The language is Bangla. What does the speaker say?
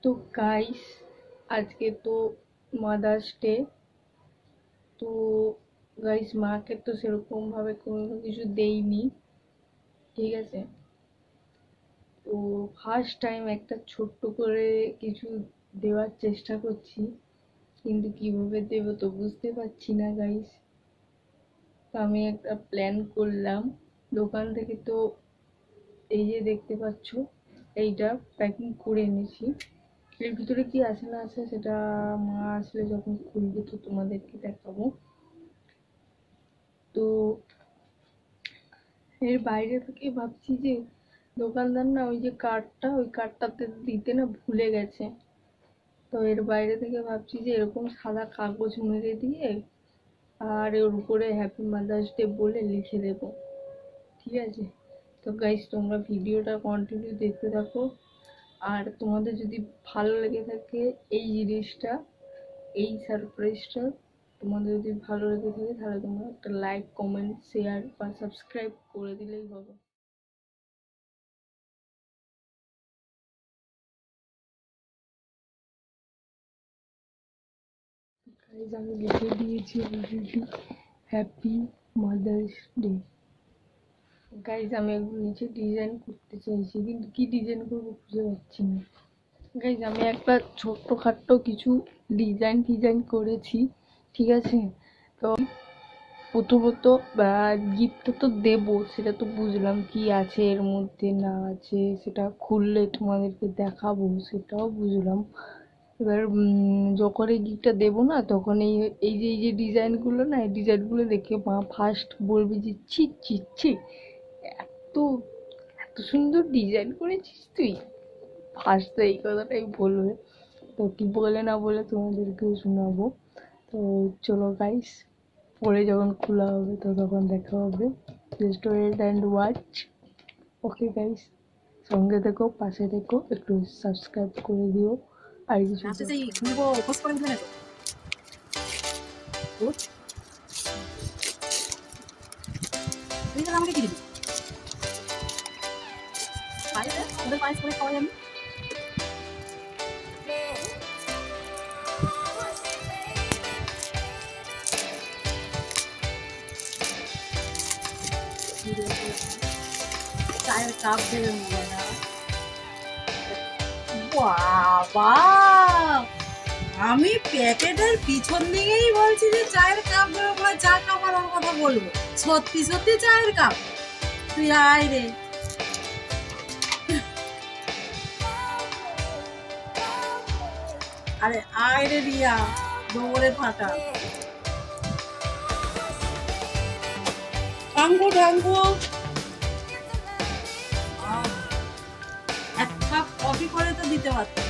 তো গাইস, আজকে তো মাদার্স ডে। তো গাইস, মাকে তো সেরকম ভাবে কোনো কিছু দেইনি, ঠিক আছে। তো ফার্স্ট টাইম একটা ছোট্ট করে কিছু দেওয়ার চেষ্টা করছি, কিন্তু কিভাবে দেবো তো বুঝতে পারছি না গাইস। তো আমি একটা প্ল্যান করলাম দোকান থেকে। তো এই যে দেখতে পাচ্ছ, এইটা প্যাকিং করে এনেছি। এর ভিতরে কি আছে না আছে সেটা মা আসলে যখন খুলবে তো তোমাদেরকে দেখাবো। তো এর বাইরে থেকে ভাবছি যে দোকানদার না ওই যে কার্ডটা, ওই কার্ডটাতে দিতে না ভুলে গেছে। তো এর বাইরে থেকে ভাবছি যে এরকম সাদা কাগজ মেরে দিয়ে আর ওর উপরে হ্যাপি মাদার্স ডে বলে লিখে দেবো, ঠিক আছে। তো গাইস, তোমরা ভিডিওটা কন্টিনিউ দেখতে থাকো। আর তোমাদের যদি ভালো লেগে থাকে এই জিনিসটা, এই সারপ্রাইজটা তোমাদের যদি ভালো লেগে থাকে, তাহলে তোমরা একটা লাইক, কমেন্ট, শেয়ার বা সাবস্ক্রাইব করে দিলেই হবে। গাইজ, আমি লিখে দিয়েছি already happy mother's day. Guys, আমি একটু নিচে ডিজাইন করতে চাইছি, কিন্তু কি ডিজাইন করবো খুঁজে পাচ্ছি না। গাইজ, আমি একটা ছোট্টখাট্টো কিছু ডিজাইন করেছি, ঠিক আছে। তো প্রথমত গিফটটা তো দেবো, সেটা তো বুঝলাম, কি আছে এর মধ্যে না আছে সেটা খুললে তোমাদেরকে দেখাবো, সেটাও বুঝলাম। এবার যখন এই গিফটটা দেবো না, তখন এই যে ডিজাইনগুলো না, এই ডিজাইনগুলো দেখে মা ফার্স্ট বলবে যে ছি ছি ছি, এত এত সুন্দর ডিজাইন করেছিস তুই। ফার্স্ট তো এই কথাটাই বলবে। তো কি বলে না বলে তোমাদেরকেও শোনাবো। তো চলো গাইস, পরে যখন খোলা হবে তো তখন দেখা হবে। Just wait and watch. Okay guys, সঙ্গে থেকো, পাশে থেকো, একটু সাবস্ক্রাইব করে দিও। আর কিছু আমাকে কি দিবি? ওদের পায়েস করে খাওয়া যাবে। চায়ের কাপ দেবে না বাবা, আমি প্যাকেটের পিছন দিকেই বলছি যে চায়ের কাপ দেবে, বলে চা খাবার কথা বলবো। সত্যি সত্যি চায়ের কাপ? তুই আয় রে, আরে আয় রে রিয়া, দৌড়ে ফাটা ঢাঙ্গু ঢাঙ্গু। এক কাপ কফি করে তো দিতে পারতাম।